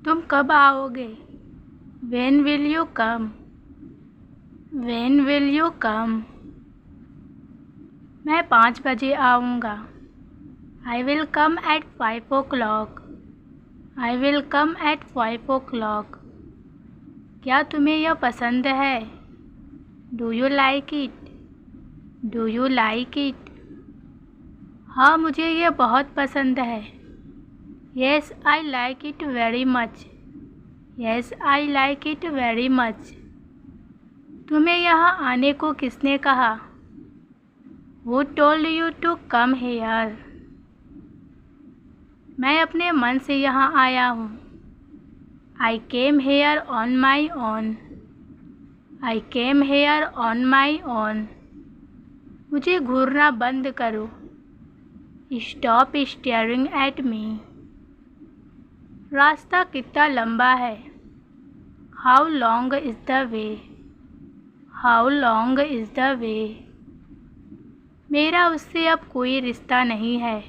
तुम कब आओगे? When will you come? When will you come? मैं 5 बजे आऊँगा। I will come at 5 o'clock. I will come at 5 o'clock. क्या तुम्हें यह पसंद है? Do you like it? Do you like it? हाँ, मुझे यह बहुत पसंद है। Yes, I like it very much. Yes, I like it very much. तुम्हें यहाँ आने को किसने कहा? Who told you to come here? मैं अपने मन से यहाँ आया हूँ। I came here on my own. I came here on my own. मुझे घूरना बंद करो। Stop staring at me. रास्ता कितना लंबा है? How long is the way? How long is the way? मेरा उससे अब कोई रिश्ता नहीं है।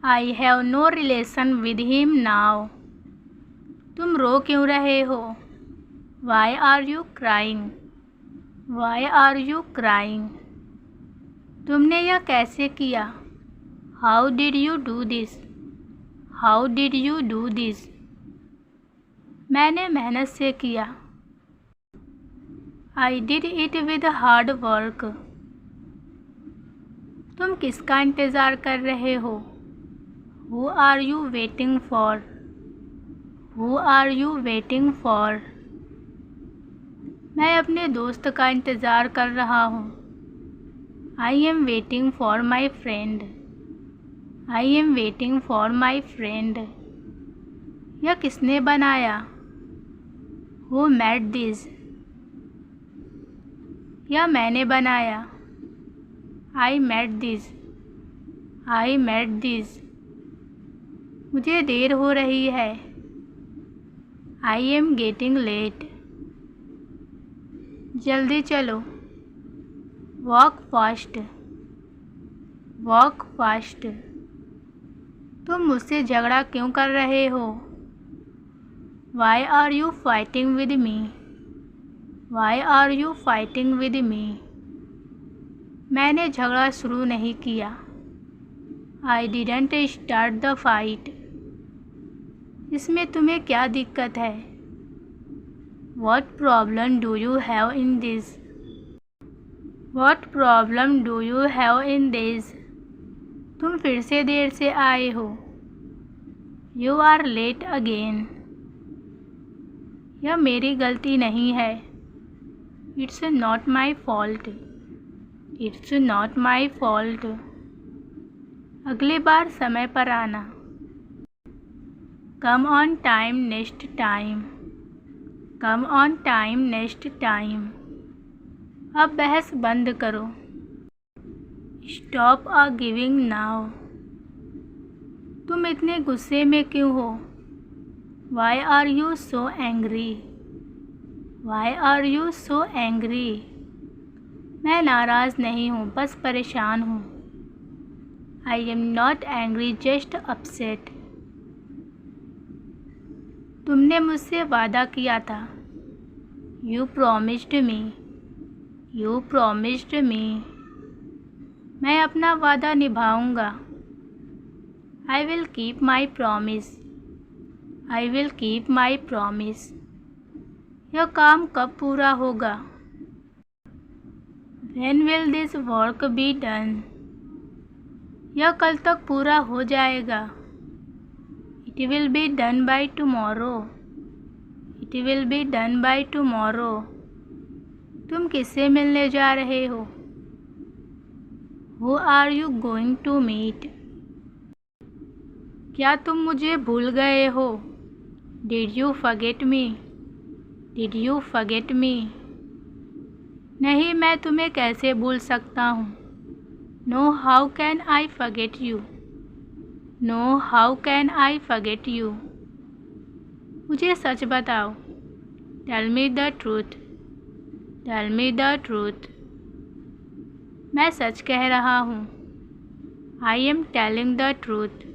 I have no relation with him now. तुम रो क्यों रहे हो? Why are you crying? Why are you crying? तुमने यह कैसे किया? How did you do this? How did you do this? मैंने मेहनत से किया। I did it with hard work. तुम किसका इंतज़ार कर रहे हो? Who are you waiting for? Who are you waiting for? मैं अपने दोस्त का इंतज़ार कर रहा हूँ। I am waiting for my friend. I am waiting for my friend. यह किसने बनाया? Who made this? यह मैंने बनाया। I made this. I made this. मुझे देर हो रही है। I am getting late. जल्दी चलो। Walk fast. Walk fast. तुम मुझसे झगड़ा क्यों कर रहे हो? Why are you fighting with me? Why are you fighting with me? मैंने झगड़ा शुरू नहीं किया। I didn't start the fight. इसमें तुम्हें क्या दिक्कत है? What problem do you have in this? What problem do you have in this? तुम फिर से देर से आए हो। You are late again. यह मेरी गलती नहीं है। It's not my fault. It's not my fault. अगली बार समय पर आना। Come on time next time. Come on time next time. अब बहस बंद करो। Stop arguing now. तुम इतने गुस्से में क्यों हो? Why are you so angry? Why are you so angry? मैं नाराज़ नहीं हूँ, बस परेशान हूँ। I am not angry, just upset. तुमने मुझसे वादा किया था। You promised me. You promised me. मैं अपना वादा निभाऊंगा। I will keep my promise. I will keep my promise. यह काम कब पूरा होगा? When will this work be done? यह कल तक पूरा हो जाएगा। It will be done by tomorrow. It will be done by tomorrow. तुम किससे मिलने जा रहे हो? Who are you going to meet? क्या तुम मुझे भूल गए हो? Did you forget me? Did you forget me? नहीं, मैं तुम्हें कैसे भूल सकता हूँ? No, how can I forget you? No, how can I forget you? मुझे सच बताओ। Tell me the truth. Tell me the truth. मैं सच कह रहा हूँ। I am telling the truth.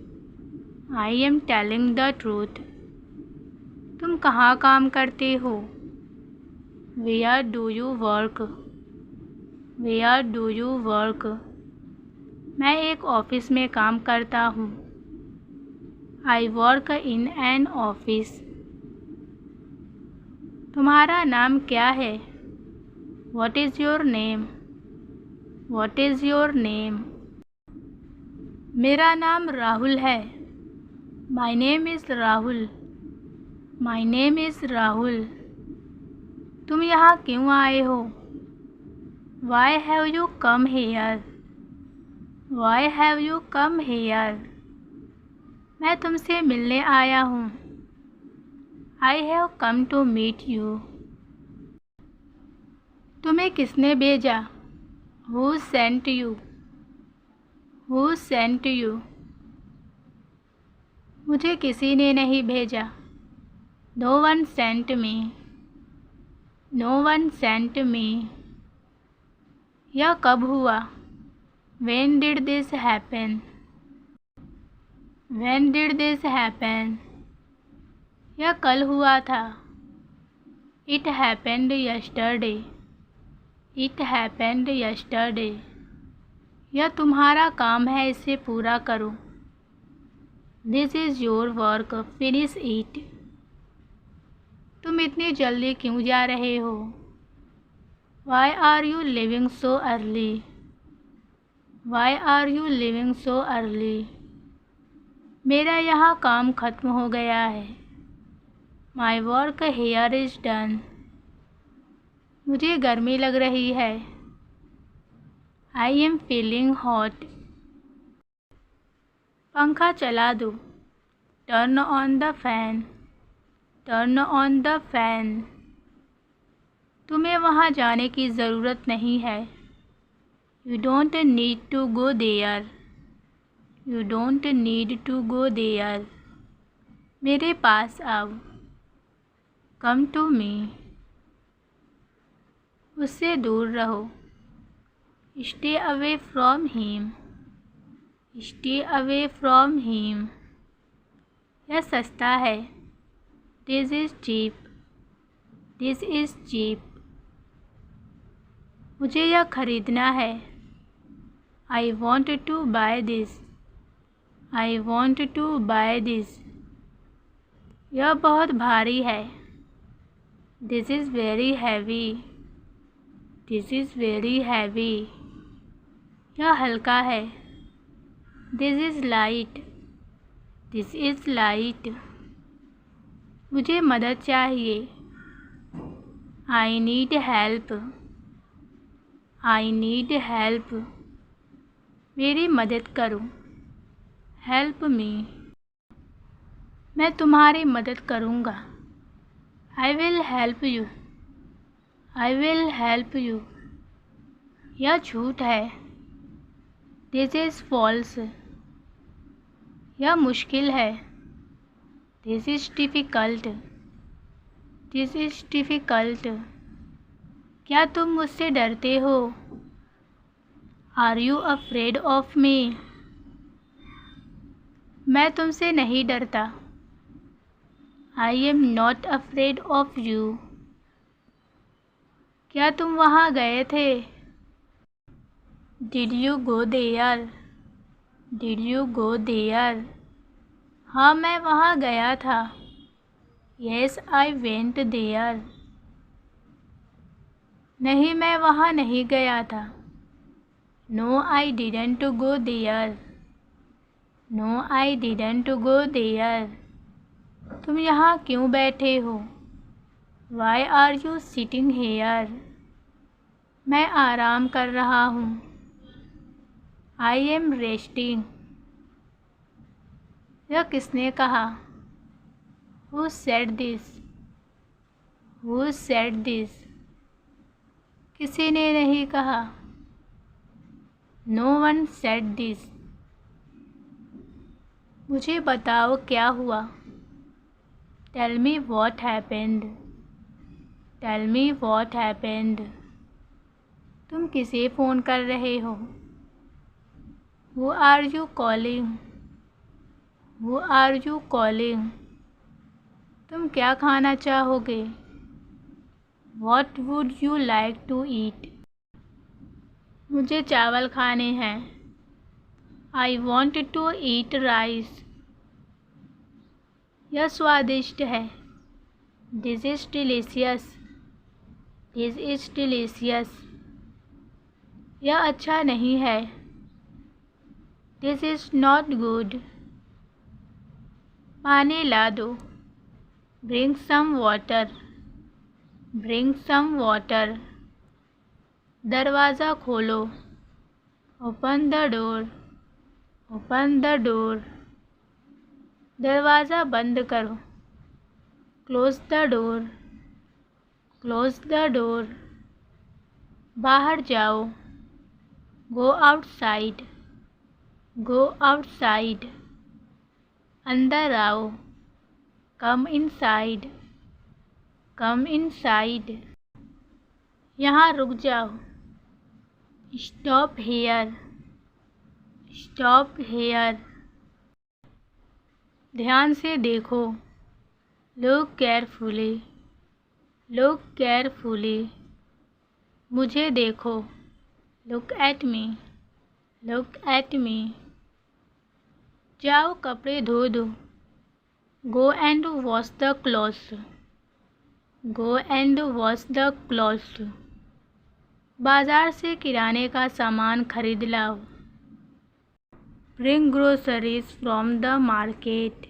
I am telling the truth. तुम कहाँ काम करते हो? Where do you work? Where do you work? मैं एक ऑफिस में काम करता हूँ। I work in an office. तुम्हारा नाम क्या है? What is your name? What is your name? मेरा नाम राहुल है। My name is Rahul. My name is Rahul. तुम यहाँ क्यों आए हो? Why have you come here? Why have you come here? मैं तुमसे मिलने आया हूँ। I have come to meet you। तुम्हें किसने भेजा? Who sent you? Who sent you? मुझे किसी ने नहीं भेजा। No one sent me। No one sent me। यह कब हुआ? When did this happen? When did this happen? यह कल हुआ था। It happened yesterday। It happened yesterday। यह तुम्हारा काम है, इसे पूरा करो। This is your work, finish it। तुम इतनी जल्दी क्यों जा रहे हो? Why are you leaving so early? Why are you leaving so early? मेरा यहाँ काम खत्म हो गया है। My work here is done। मुझे गर्मी लग रही है। I am feeling hot। पंखा चला दो। Turn on the fan। Turn on the fan। तुम्हें वहाँ जाने की ज़रूरत नहीं है। You don't need to go there। You don't need to go there। मेरे पास आओ। Come to me। उससे दूर रहो। Stay away from him। Stay away from him। यह सस्ता है। This is cheap। This is cheap। मुझे यह खरीदना है। I want to buy this। I want to buy this। यह बहुत भारी है। This is very heavy। This is very heavy। यह हल्का है। This is light। This is light। मुझे मदद चाहिए। I need help। I need help। मेरी मदद करो। Help me। मैं तुम्हारी मदद करूँगा। I will help you। I will help you। यह झूठ है। This is false। यह मुश्किल है। This is difficult। This is difficult। क्या तुम मुझसे डरते हो? Are you afraid of me? मैं तुमसे नहीं डरता। I am not afraid of you। क्या तुम वहाँ गए थे? Did you go there? Did you go there? हाँ, मैं वहाँ गया था। Yes, I went there। नहीं, मैं वहाँ नहीं गया था। No, I didn't go there। No, I didn't go there। तुम यहाँ क्यों बैठे हो? Why are you sitting here? मैं आराम कर रहा हूँ। I am resting। यह किसने कहा? Who said this? Who said this? किसी ने नहीं कहा। No one said this। मुझे बताओ क्या हुआ। Tell me what happened। Tell me what happened। तुम किसे फ़ोन कर रहे हो? Who are you calling? Who are you calling? तुम क्या खाना चाहोगे? What would you like to eat? मुझे चावल खाने हैं। I want to eat rice. यह स्वादिष्ट है। This is delicious. This is delicious. यह अच्छा नहीं है। This is not good. पानी ला दो। Bring some water. Bring some water. दरवाज़ा खोलो। Open the door. Open the door. दरवाज़ा बंद करो। Close the door. Close the door. बाहर जाओ। Go outside. Go outside. अंदर आओ। Come inside. Come inside. यहाँ रुक जाओ। Stop here. Stop here. ध्यान से देखो। Look carefully. Look carefully. मुझे देखो। Look at me. Look at me. जाओ कपड़े धो दो। Go and wash the clothes. Go and wash the clothes. बाज़ार से किराने का सामान खरीद लाओ। Bring groceries from the market.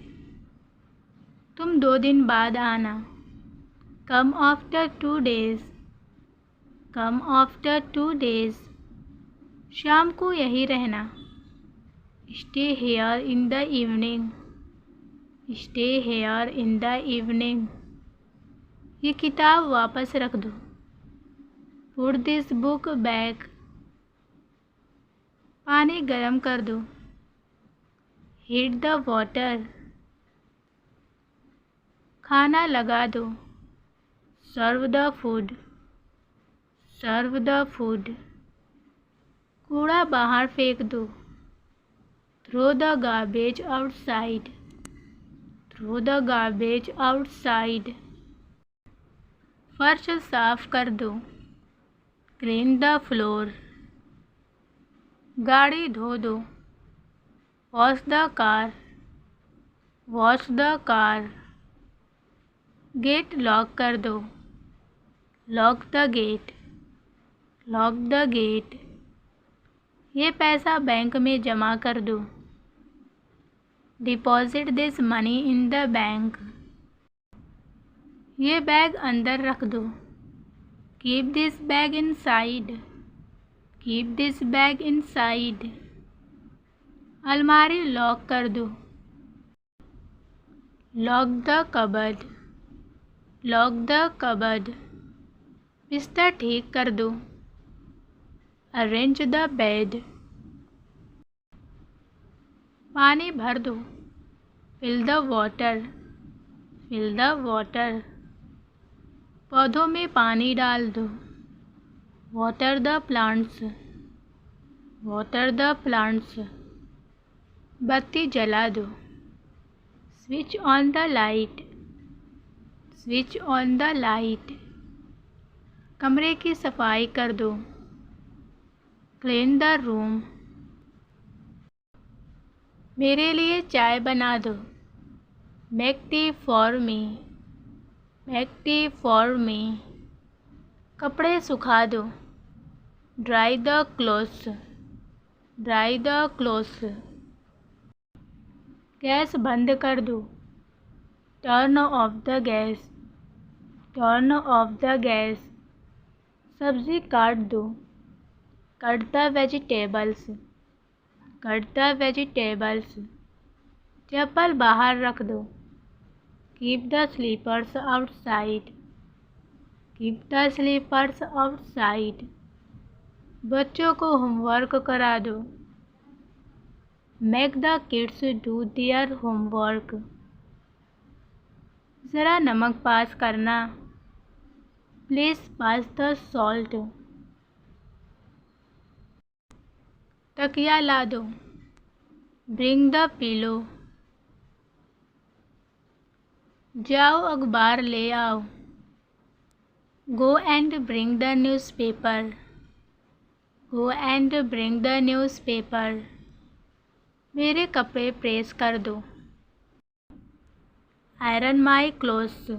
तुम 2 दिन बाद आना। Come after 2 days. Come after 2 days. शाम को यहीं रहना। Stay here in the evening. Stay here in the evening. ये किताब वापस रख दो। Put this book back. पानी गर्म कर दो। Heat the water. खाना लगा दो। Serve the food. Serve the food. कूड़ा बाहर फेंक दो। Throw the garbage outside. Throw the garbage outside. फर्श साफ कर दो। Clean the floor. गाड़ी धो दो। Wash the car. Wash the car. Gate lock कर दो। Lock the gate. Lock the gate. ये पैसा बैंक में जमा कर दो। Deposit this money in the bank. ये बैग अंदर रख दो। Keep this bag inside. Keep this bag inside. अलमारी लॉक कर दो। Lock the cupboard. Lock the cupboard. बिस्तर ठीक कर दो। Arrange the bed. पानी भर दो। Fill the water. Fill the water. पौधों में पानी डाल दो। Water the plants. Water the plants. बत्ती जला दो। Switch on the light. Switch on the light. कमरे की सफाई कर दो। Clean the room. मेरे लिए चाय बना दो। Make tea for me. Make tea for me. कपड़े सुखा दो। Dry the clothes. Dry the clothes. Gas बंद कर दो। Turn off the gas. Turn off the gas. सब्ज़ी काट दो। Cut the vegetables. Cut the vegetables. चप्पल बाहर रख दो। Keep the slippers outside. Keep the slippers outside. बच्चों को होमवर्क करा दो। Make the kids do their homework. ज़रा नमक पास करना। Please pass the salt. तकिया ला दो। Bring the pillow. जाओ अखबार ले आओ। Go and bring the newspaper. Go and bring the newspaper. मेरे कपड़े प्रेस कर दो। Iron my clothes.